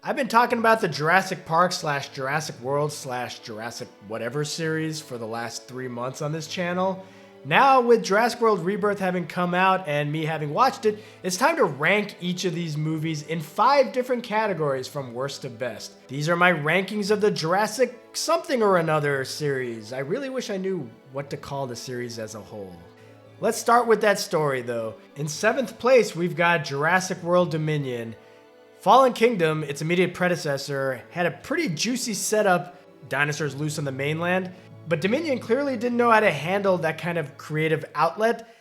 I've been talking about the Jurassic Park / Jurassic World / Jurassic whatever series for the last 3 months on this channel. Now, with Jurassic World Rebirth having come out and me having watched it, it's time to rank each of these movies in 5 different categories from worst to best. These are my rankings of the Jurassic something or another series. I really wish I knew what to call the series as a whole. Let's start with that story though. In 7th place, we've got Jurassic World Dominion. Fallen Kingdom, its immediate predecessor, had a pretty juicy setup, dinosaurs loose on the mainland, but Dominion clearly didn't know how to handle that kind of creative outlet,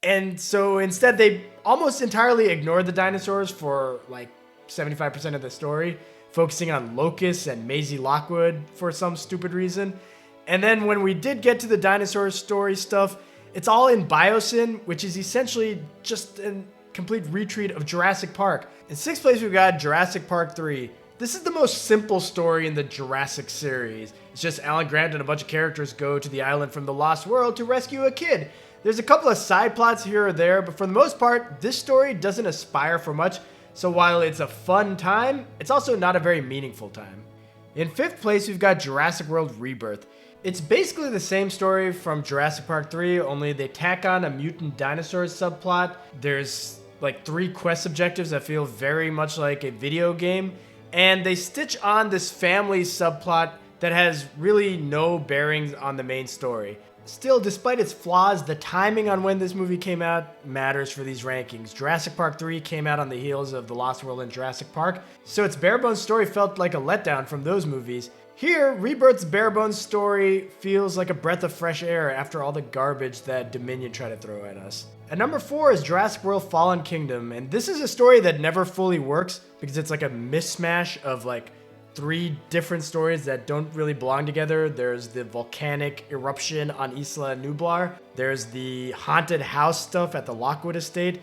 and so instead they almost entirely ignored the dinosaurs for like 75% of the story, focusing on Locust and Maisie Lockwood for some stupid reason. And then when we did get to the dinosaur story stuff, it's all in Biosyn, which is essentially just a complete retreat of Jurassic Park. In 6th place, we've got Jurassic Park 3. This is the most simple story in the Jurassic series. It's just Alan Grant and a bunch of characters go to the island from the Lost World to rescue a kid. There's a couple of side plots here or there, but for the most part, this story doesn't aspire for much, so while it's a fun time, it's also not a very meaningful time. In 5th place, we've got Jurassic World Rebirth. It's basically the same story from Jurassic Park 3, only they tack on a mutant dinosaurs subplot. There's like 3 quest objectives that feel very much like a video game, and they stitch on this family subplot that has really no bearings on the main story. Still, despite its flaws, the timing on when this movie came out matters for these rankings. Jurassic Park 3 came out on the heels of The Lost World and Jurassic Park, so its bare-bones story felt like a letdown from those movies. Here, Rebirth's bare-bones story feels like a breath of fresh air after all the garbage that Dominion tried to throw at us. At number 4 is Jurassic World Fallen Kingdom, and this is a story that never fully works because it's like a mishmash of like 3 different stories that don't really belong together. There's the volcanic eruption on Isla Nublar, there's the haunted house stuff at the Lockwood estate,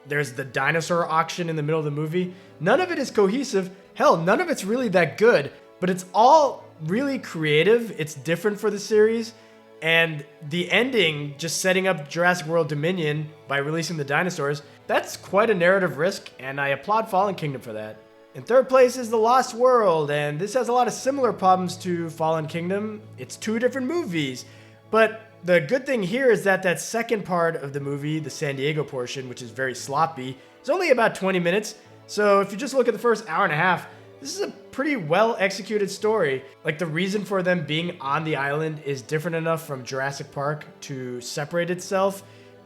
there's the dinosaur auction in the middle of the movie. None of it is cohesive, hell, none of it's really that good, but it's all really creative, it's different for the series. And the ending, just setting up Jurassic World Dominion by releasing the dinosaurs, that's quite a narrative risk, and I applaud Fallen Kingdom for that. In 3rd place is The Lost World, and this has a lot of similar problems to Fallen Kingdom. It's 2 different movies, but the good thing here is that that second part of the movie, the San Diego portion, which is very sloppy, is only about 20 minutes, so if you just look at the first hour and a half, this is a pretty well executed story. Like, the reason for them being on the island is different enough from Jurassic Park to separate itself.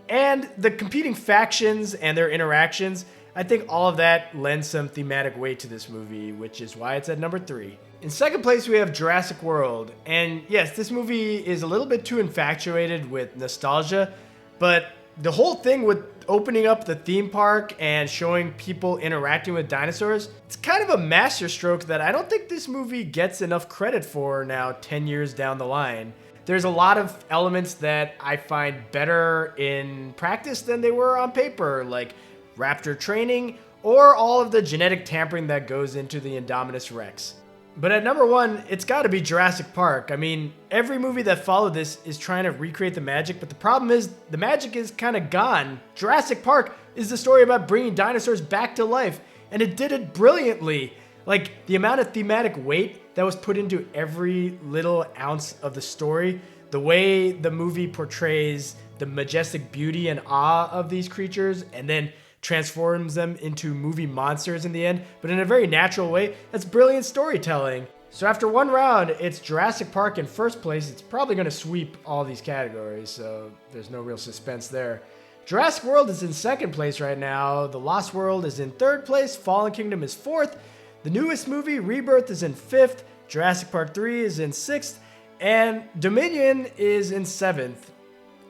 And the competing factions and their interactions, I think all of that lends some thematic weight to this movie, which is why it's at number 3. In 2nd place, we have Jurassic World. And yes, this movie is a little bit too infatuated with nostalgia, but the whole thing with opening up the theme park and showing people interacting with dinosaurs, it's kind of a masterstroke that I don't think this movie gets enough credit for now 10 years down the line. There's a lot of elements that I find better in practice than they were on paper, like raptor training or all of the genetic tampering that goes into the Indominus Rex. But at number 1, it's got to be Jurassic Park. I mean, every movie that followed this is trying to recreate the magic, but the problem is the magic is kind of gone. Jurassic Park is the story about bringing dinosaurs back to life, and it did it brilliantly. Like, the amount of thematic weight that was put into every little ounce of the story, the way the movie portrays the majestic beauty and awe of these creatures, and then transforms them into movie monsters in the end, but in a very natural way. That's brilliant storytelling. So after 1 round, it's Jurassic Park in 1st place. It's probably going to sweep all these categories, so there's no real suspense there. Jurassic World is in 2nd place right now. The Lost World is in 3rd place. Fallen Kingdom is 4th. The newest movie, Rebirth, is in 5th. Jurassic Park 3 is in 6th. And Dominion is in 7th.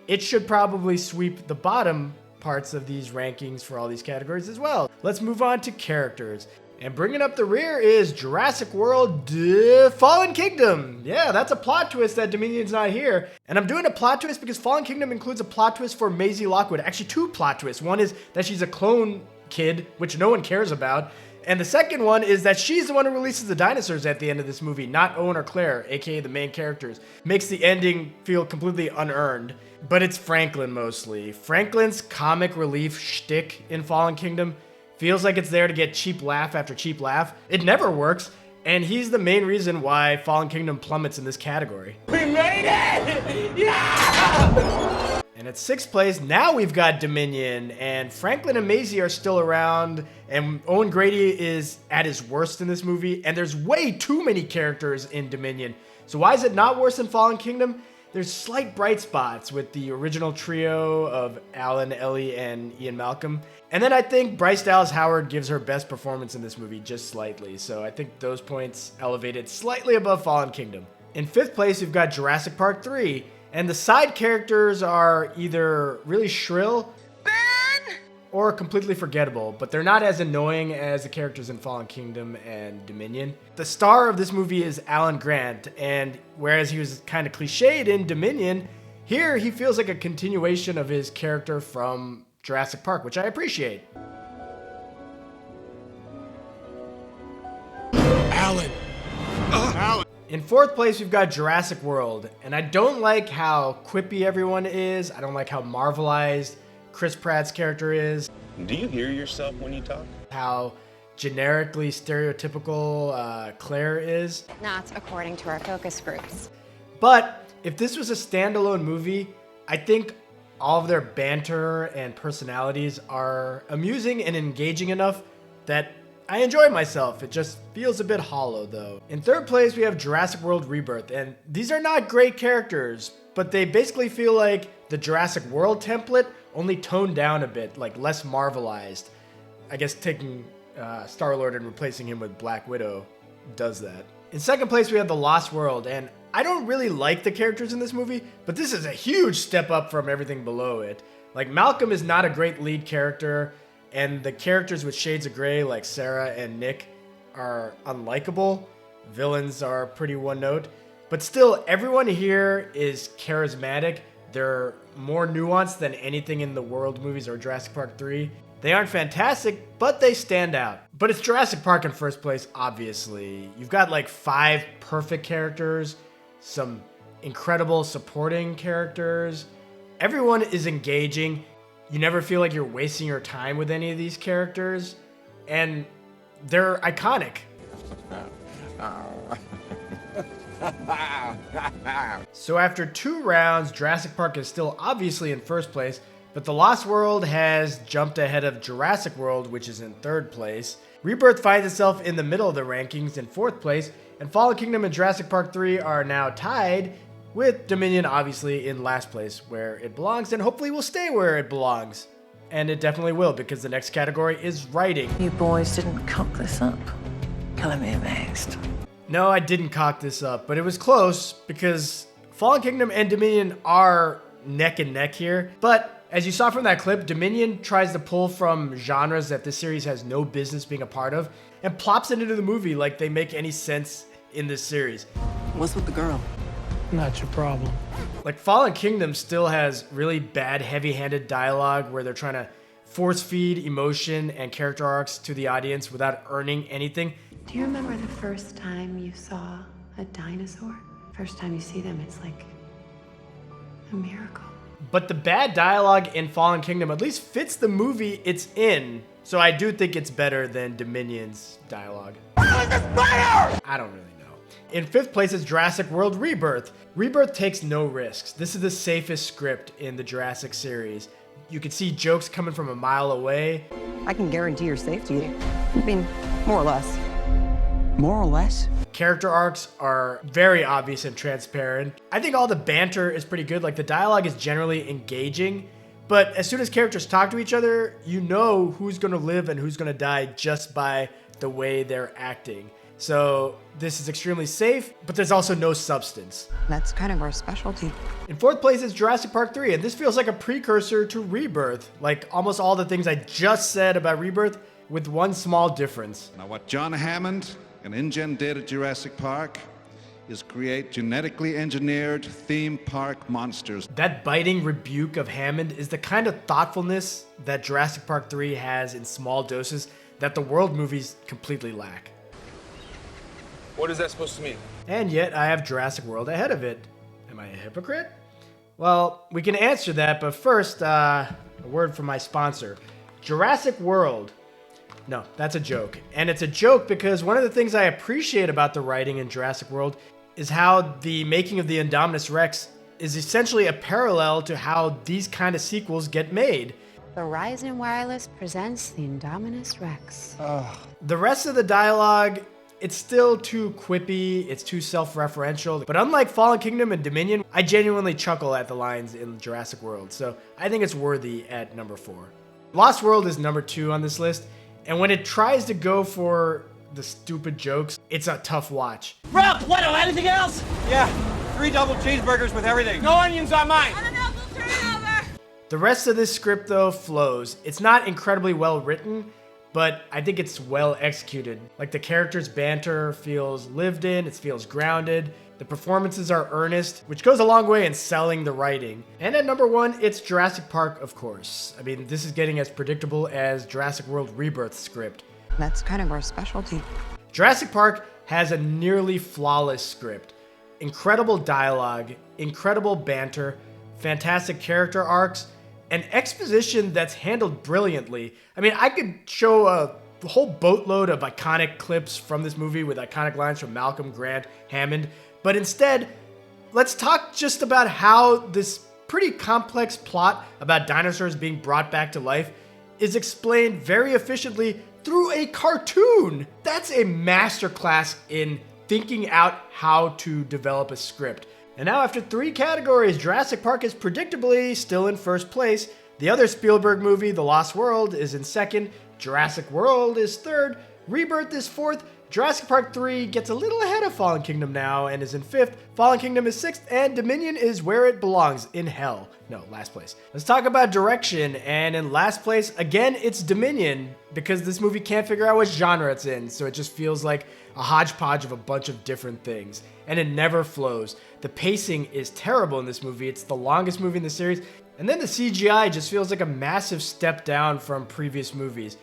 It should probably sweep the bottom parts of these rankings for all these categories as well. Let's move on to characters. And bringing up the rear is Jurassic World Fallen Kingdom. Yeah, that's a plot twist that Dominion's not here. And I'm doing a plot twist because Fallen Kingdom includes a plot twist for Maisie Lockwood. Actually, 2 plot twists. One is that she's a clone kid, which no one cares about. And the second one is that she's the one who releases the dinosaurs at the end of this movie, not Owen or Claire, aka the main characters. Makes the ending feel completely unearned. But it's Franklin mostly. Franklin's comic relief shtick in Fallen Kingdom feels like it's there to get cheap laugh after cheap laugh. It never works, and he's the main reason why Fallen Kingdom plummets in this category. We made it! Yeah! And at 6th place, now we've got Dominion, and Franklin and Maisie are still around, and Owen Grady is at his worst in this movie, and there's way too many characters in Dominion. So why is it not worse than Fallen Kingdom? There's slight bright spots with the original trio of Alan, Ellie, and Ian Malcolm. And then I think Bryce Dallas Howard gives her best performance in this movie just slightly, so I think those points elevated slightly above Fallen Kingdom. In 5th place, we've got Jurassic Park 3. And the side characters are either really shrill or completely forgettable, but they're not as annoying as the characters in Fallen Kingdom and Dominion. The star of this movie is Alan Grant, and whereas he was kind of cliched in Dominion, here he feels like a continuation of his character from Jurassic Park, which I appreciate. Alan. Alan. In 4th place, we've got Jurassic World, and I don't like how quippy everyone is. I don't like how marvelized Chris Pratt's character is. Do you hear yourself when you talk? How generically stereotypical Claire is. Not according to our focus groups. But if this was a standalone movie, I think all of their banter and personalities are amusing and engaging enough that I enjoy myself. It just feels a bit hollow though. In 3rd place, we have Jurassic World Rebirth, and these are not great characters, but they basically feel like the Jurassic World template, only toned down a bit, like less marvelized. I guess taking Star-Lord and replacing him with Black Widow does that. In 2nd place, we have The Lost World, and I don't really like the characters in this movie, but this is a huge step up from everything below it. Like, Malcolm is not a great lead character, and the characters with shades of gray like Sarah and Nick are unlikable. Villains are pretty one note. But still, everyone here is charismatic. They're more nuanced than anything in the World movies or Jurassic Park 3. They aren't fantastic, but they stand out. But it's Jurassic Park in 1st place, obviously. You've got like 5 perfect characters, some incredible supporting characters. Everyone is engaging. You never feel like you're wasting your time with any of these characters, and they're iconic. So after 2 rounds, Jurassic Park is still obviously in 1st place, but The Lost World has jumped ahead of Jurassic World, which is in 3rd place. Rebirth finds itself in the middle of the rankings in 4th place, and Fallen Kingdom and Jurassic Park 3 are now tied, with Dominion obviously in last place where it belongs, and hopefully will stay where it belongs. And it definitely will, because the next category is writing. You boys didn't cock this up. Color me amazed. No, I didn't cock this up, but it was close, because Fallen Kingdom and Dominion are neck and neck here. But as you saw from that clip, Dominion tries to pull from genres that this series has no business being a part of, and plops it into the movie like they make any sense in this series. What's with the girl? Not your problem. Like, Fallen Kingdom still has really bad, heavy-handed dialogue where they're trying to force-feed emotion and character arcs to the audience without earning anything. Do you remember the first time you saw a dinosaur? First time you see them, it's like a miracle. But the bad dialogue in Fallen Kingdom at least fits the movie it's in, so I do think it's better than Dominion's dialogue. I don't really know. In 5th place is Jurassic World Rebirth. Rebirth takes no risks. This is the safest script in the Jurassic series. You can see jokes coming from a mile away. I can guarantee your safety. I mean, more or less. More or less? Character arcs are very obvious and transparent. I think all the banter is pretty good. Like, the dialogue is generally engaging, but as soon as characters talk to each other, you know who's gonna live and who's gonna die just by the way they're acting. So this is extremely safe, but there's also no substance. That's kind of our specialty. In 4th place is Jurassic Park 3, and this feels like a precursor to Rebirth, like almost all the things I just said about Rebirth, with one small difference. Now, what John Hammond and InGen did at Jurassic Park is create genetically engineered theme park monsters. That biting rebuke of Hammond is the kind of thoughtfulness that Jurassic Park 3 has in small doses that the World movies completely lack. What is that supposed to mean? And yet I have Jurassic World ahead of it. Am I a hypocrite? Well, we can answer that, but first, a word from my sponsor. Jurassic World. No, that's a joke. And it's a joke because one of the things I appreciate about the writing in Jurassic World is how the making of the Indominus Rex is essentially a parallel to how these kind of sequels get made. Verizon Wireless presents the Indominus Rex. The rest of the dialogue, it's still too quippy, it's too self-referential. But unlike Fallen Kingdom and Dominion, I genuinely chuckle at the lines in Jurassic World. So I think it's worthy at number 4. Lost World is number 2 on this list. And when it tries to go for the stupid jokes, it's a tough watch. Rob, what? Anything else? Yeah, 3 double cheeseburgers with everything. No onions on mine. The rest of this script, though, flows. It's not incredibly well written, but I think it's well executed. Like, the characters' banter feels lived in, it feels grounded. The performances are earnest, which goes a long way in selling the writing. And at number 1, it's Jurassic Park, of course. I mean, this is getting as predictable as Jurassic World Rebirth script. That's kind of our specialty. Jurassic Park has a nearly flawless script. Incredible dialogue, incredible banter, fantastic character arcs, and exposition that's handled brilliantly. I mean, I could show a whole boatload of iconic clips from this movie with iconic lines from Malcolm, Grant, Hammond, but instead, let's talk just about how this pretty complex plot about dinosaurs being brought back to life is explained very efficiently through a cartoon. That's a masterclass in thinking out how to develop a script. And now after 3 categories, Jurassic Park is predictably still in first place. The other Spielberg movie, The Lost World, is in second. Jurassic World is third. Rebirth is fourth. Jurassic Park 3 gets a little ahead of Fallen Kingdom now and is in 5th. Fallen Kingdom is 6th, and Dominion is where it belongs, in hell. No, last place. Let's talk about direction, and in last place, again, it's Dominion, because this movie can't figure out what genre it's in, so it just feels like a hodgepodge of a bunch of different things, and it never flows. The pacing is terrible in this movie. It's the longest movie in the series, and then the CGI just feels like a massive step down from previous movies.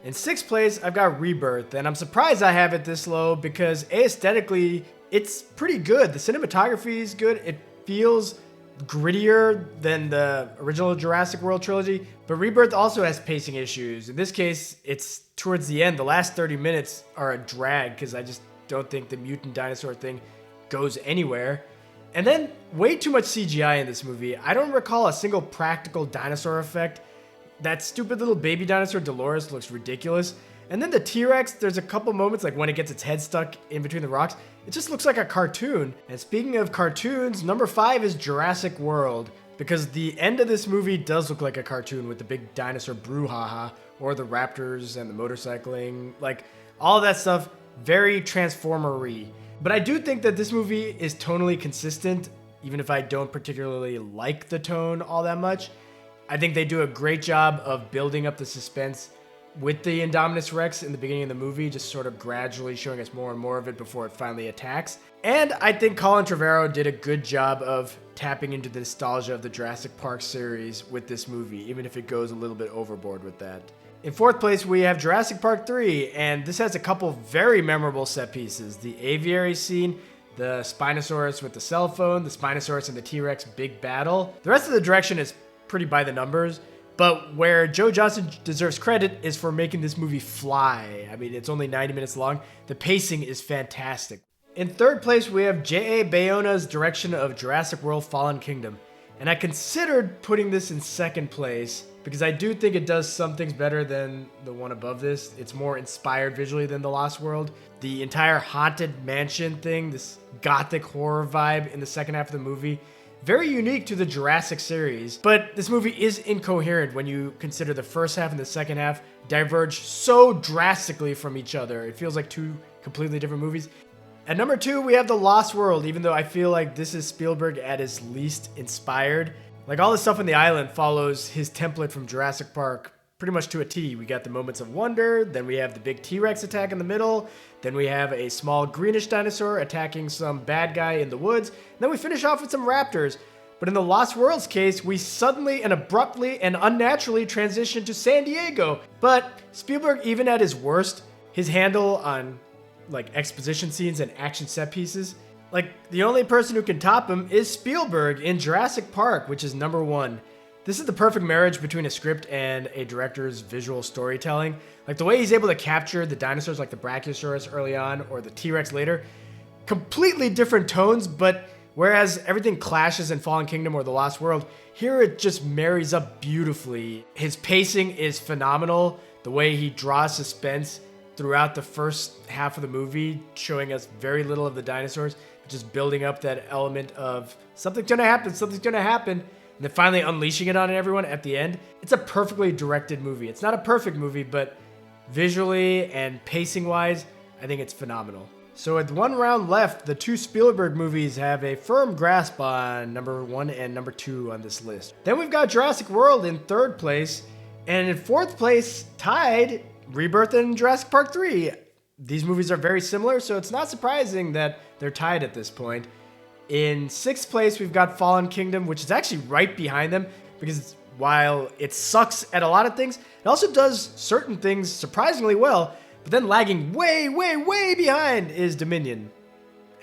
In 6th place, I've got Rebirth, and I'm surprised I have it this low because aesthetically, it's pretty good. The cinematography is good. It feels grittier than the original Jurassic World trilogy, but Rebirth also has pacing issues. In this case, it's towards the end. The last 30 minutes are a drag because I just don't think the mutant dinosaur thing goes anywhere. And then way too much CGI in this movie. I don't recall a single practical dinosaur effect. That stupid little baby dinosaur Dolores looks ridiculous. And then the T-Rex, there's a couple moments like when it gets its head stuck in between the rocks. It just looks like a cartoon. And speaking of cartoons, number 5 is Jurassic World. Because the end of this movie does look like a cartoon with the big dinosaur brouhaha, or the raptors and the motorcycling. Like, all of that stuff, very Transformer-y. But I do think that this movie is tonally consistent, even if I don't particularly like the tone all that much. I think they do a great job of building up the suspense with the Indominus Rex in the beginning of the movie, just sort of gradually showing us more and more of it before it finally attacks. And I think Colin Trevorrow did a good job of tapping into the nostalgia of the Jurassic Park series with this movie, even if it goes a little bit overboard with that. In 4th place, we have Jurassic Park 3, and this has a couple very memorable set pieces. The aviary scene, the Spinosaurus with the cell phone, the Spinosaurus and the T-Rex big battle. The rest of the direction is pretty by the numbers, but where Joe Johnston deserves credit is for making this movie fly. I mean, it's only 90 minutes long. The pacing is fantastic. In 3rd place, we have J.A. Bayona's direction of Jurassic World Fallen Kingdom. And I considered putting this in 2nd place because I do think it does some things better than the one above this. It's more inspired visually than The Lost World. The entire haunted mansion thing, this gothic horror vibe in the second half of the movie, very unique to the Jurassic series, but this movie is incoherent when you consider the first half and the second half diverge so drastically from each other. It feels like 2 completely different movies. At number 2, we have The Lost World, even though I feel like this is Spielberg at his least inspired. Like, all the stuff on the island follows his template from Jurassic Park pretty much to a T. We got the moments of wonder, then we have the big T-Rex attack in the middle, then we have a small greenish dinosaur attacking some bad guy in the woods, and then we finish off with some raptors. But in The Lost World's case, we suddenly and abruptly and unnaturally transition to San Diego. But Spielberg, even at his worst, his handle on like exposition scenes and action set pieces, like the only person who can top him is Spielberg in Jurassic Park, which is number 1. This is the perfect marriage between a script and a director's visual storytelling. Like the way he's able to capture the dinosaurs like the Brachiosaurus early on or the T-Rex later. Completely different tones, but whereas everything clashes in Fallen Kingdom or The Lost World, here it just marries up beautifully. His pacing is phenomenal. The way he draws suspense throughout the first half of the movie, showing us very little of the dinosaurs, just building up that element of something's gonna happen, something's gonna happen. And then finally unleashing it on everyone at the end. It's a perfectly directed movie. It's not a perfect movie, but visually and pacing-wise, I think it's phenomenal. So with one round left, the two Spielberg movies have a firm grasp on number 1 and number 2 on this list. Then we've got Jurassic World in 3rd place, and in 4th place, tied, Rebirth and Jurassic Park 3. These movies are very similar, so it's not surprising that they're tied at this point. In 6th place, we've got Fallen Kingdom, which is actually right behind them because while it sucks at a lot of things, it also does certain things surprisingly well, but then lagging way, way, way behind is Dominion,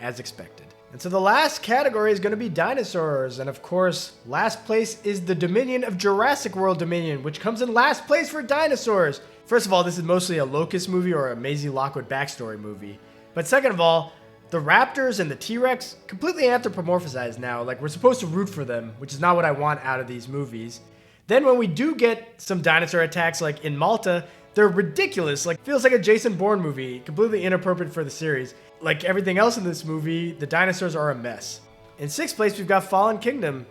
as expected. And so the last category is going to be dinosaurs, and of course, last place is the Dominion of Jurassic World Dominion, which comes in last place for dinosaurs. First of all, this is mostly a Locust movie or a Maisie Lockwood backstory movie. But second of all, the raptors and the T-Rex completely anthropomorphized now. Like, we're supposed to root for them, which is not what I want out of these movies. Then when we do get some dinosaur attacks, like in Malta, they're ridiculous. Like, feels like a Jason Bourne movie, completely inappropriate for the series. Like everything else in this movie, the dinosaurs are a mess. In 6th place, we've got Fallen Kingdom.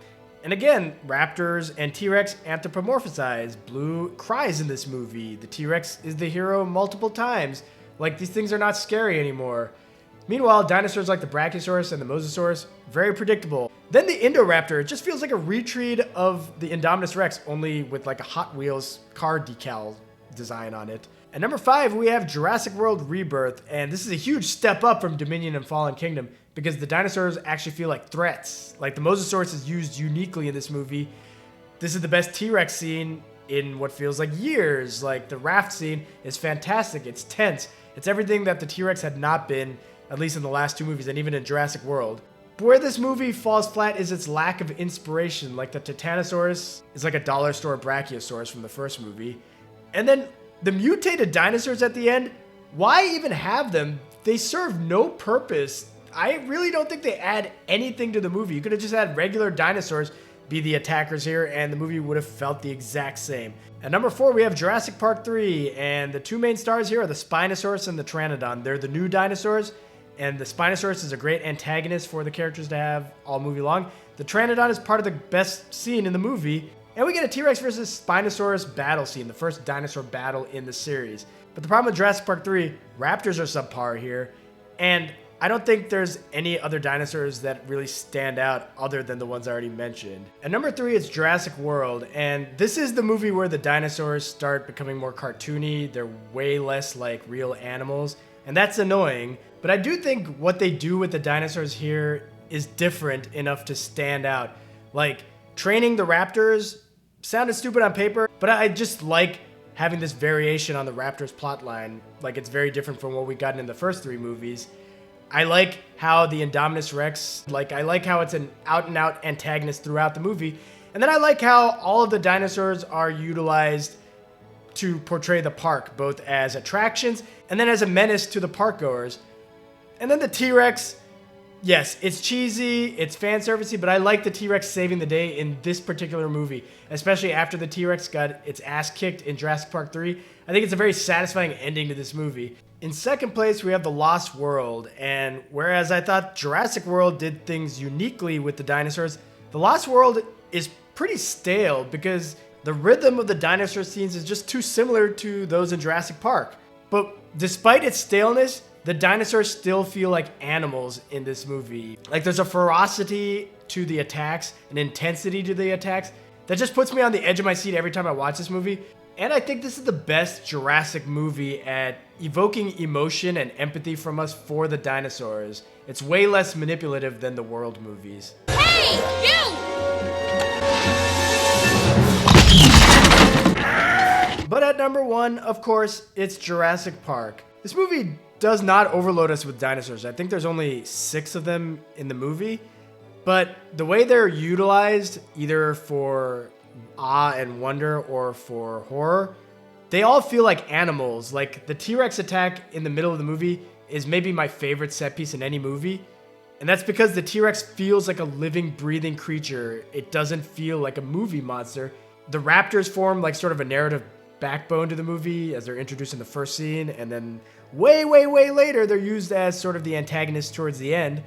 And again, raptors and T-Rex anthropomorphized. Blue cries in this movie. The T-Rex is the hero multiple times. Like, these things are not scary anymore. Meanwhile, dinosaurs like the Brachiosaurus and the Mosasaurus, very predictable. Then the Indoraptor, it just feels like a retread of the Indominus Rex, only with like a Hot Wheels car decal design on it. At number 5, we have Jurassic World Rebirth, and this is a huge step up from Dominion and Fallen Kingdom because the dinosaurs actually feel like threats. Like the Mosasaurus is used uniquely in this movie. This is the best T-Rex scene in what feels like years. Like the raft scene is fantastic, it's tense. It's everything that the T-Rex had not been, at least in the last 2 movies, and even in Jurassic World. But where this movie falls flat is its lack of inspiration. Like the Titanosaurus is like a dollar store Brachiosaurus from the first movie. And then the mutated dinosaurs at the end, why even have them? They serve no purpose. I really don't think they add anything to the movie. You could have just had regular dinosaurs be the attackers here, and the movie would have felt the exact same. At number 4, we have Jurassic Park 3, and the 2 main stars here are the Spinosaurus and the Pteranodon. They're the new dinosaurs, and the Spinosaurus is a great antagonist for the characters to have all movie long. The Pteranodon is part of the best scene in the movie, and we get a T-Rex versus Spinosaurus battle scene, the first dinosaur battle in the series. But the problem with Jurassic Park 3, raptors are subpar here, and I don't think there's any other dinosaurs that really stand out other than the ones I already mentioned. At number 3, it's Jurassic World, and this is the movie where the dinosaurs start becoming more cartoony. They're way less like real animals, and that's annoying. But I do think what they do with the dinosaurs here is different enough to stand out. Like, training the raptors sounded stupid on paper, but I just like having this variation on the raptors plotline. Like, it's very different from what we gotten in the first 3 movies. I like how the Indominus Rex, I like how it's an out-and-out antagonist throughout the movie. And then I like how all of the dinosaurs are utilized to portray the park, both as attractions and then as a menace to the park goers. And then the T-Rex, yes, it's cheesy, it's fan servicey, but I like the T-Rex saving the day in this particular movie, especially after the T-Rex got its ass kicked in Jurassic Park 3. I think it's a very satisfying ending to this movie. In 2nd place, we have The Lost World, and whereas I thought Jurassic World did things uniquely with the dinosaurs, The Lost World is pretty stale because the rhythm of the dinosaur scenes is just too similar to those in Jurassic Park. But despite its staleness, the dinosaurs still feel like animals in this movie. Like, there's a ferocity to the attacks, an intensity to the attacks that just puts me on the edge of my seat every time I watch this movie. And I think this is the best Jurassic movie at evoking emotion and empathy from us for the dinosaurs. It's way less manipulative than the World movies. Hey, you! But at number 1, of course, it's Jurassic Park. This movie does not overload us with dinosaurs. I think there's only 6 of them in the movie. But the way they're utilized, either for awe and wonder or for horror, they all feel like animals. Like the T-Rex attack in the middle of the movie is maybe my favorite set piece in any movie. And that's because the T-Rex feels like a living, breathing creature. It doesn't feel like a movie monster. The raptors form like sort of a narrative backbone to the movie as they're introduced in the first scene, and then way later they're used as sort of the antagonist towards the end.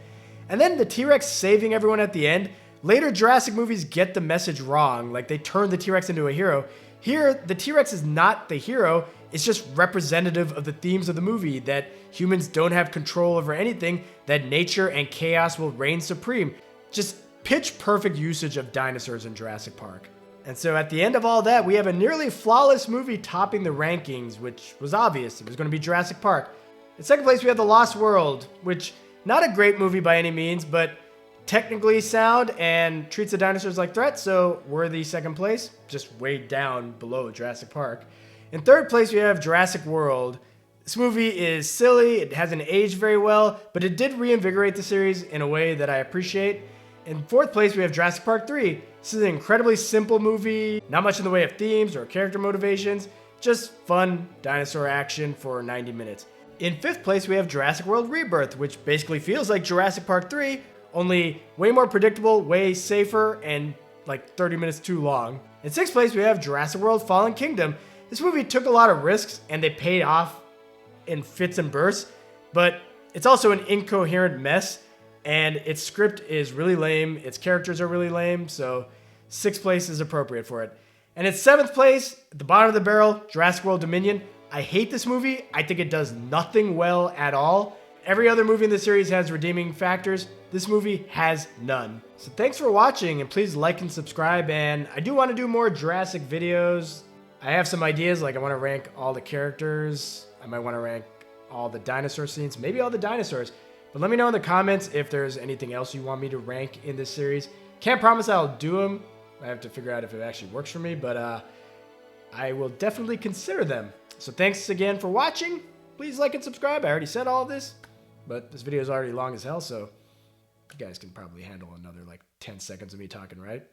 And then the T-Rex saving everyone at the end. Later Jurassic movies get the message wrong, like they turn the T-Rex into a hero. Here, the T-Rex is not the hero, it's just representative of the themes of the movie, that humans don't have control over anything, that nature and chaos will reign supreme. Just pitch perfect usage of dinosaurs in Jurassic Park. And so at the end of all that, we have a nearly flawless movie topping the rankings, which was obvious. It was going to be Jurassic Park. In second place, we have The Lost World, which not a great movie by any means, but technically sound and treats the dinosaurs like threats, so worthy second place, just way down below Jurassic Park. In third place, we have Jurassic World. This movie is silly, it hasn't aged very well, but it did reinvigorate the series in a way that I appreciate. In fourth place, we have Jurassic Park 3. This is an incredibly simple movie, not much in the way of themes or character motivations, just fun dinosaur action for 90 minutes. In fifth place, we have Jurassic World Rebirth, which basically feels like Jurassic Park 3, only way more predictable, way safer, and like 30 minutes too long. In sixth place, we have Jurassic World Fallen Kingdom. This movie took a lot of risks, and they paid off in fits and bursts, but it's also an incoherent mess, and its script is really lame, its characters are really lame, so sixth place is appropriate for it. And in seventh place, at the bottom of the barrel, Jurassic World Dominion. I hate this movie. I think it does nothing well at all. Every other movie in the series has redeeming factors. This movie has none. So thanks for watching, and please like and subscribe, and I do want to do more Jurassic videos. I have some ideas, like I want to rank all the characters. I might want to rank all the dinosaur scenes, maybe all the dinosaurs. But let me know in the comments if there's anything else you want me to rank in this series. Can't promise I'll do them. I have to figure out if it actually works for me, but I will definitely consider them. So thanks again for watching. Please like and subscribe. I already said all of this, but this video is already long as hell, so you guys can probably handle another like 10 seconds of me talking, right?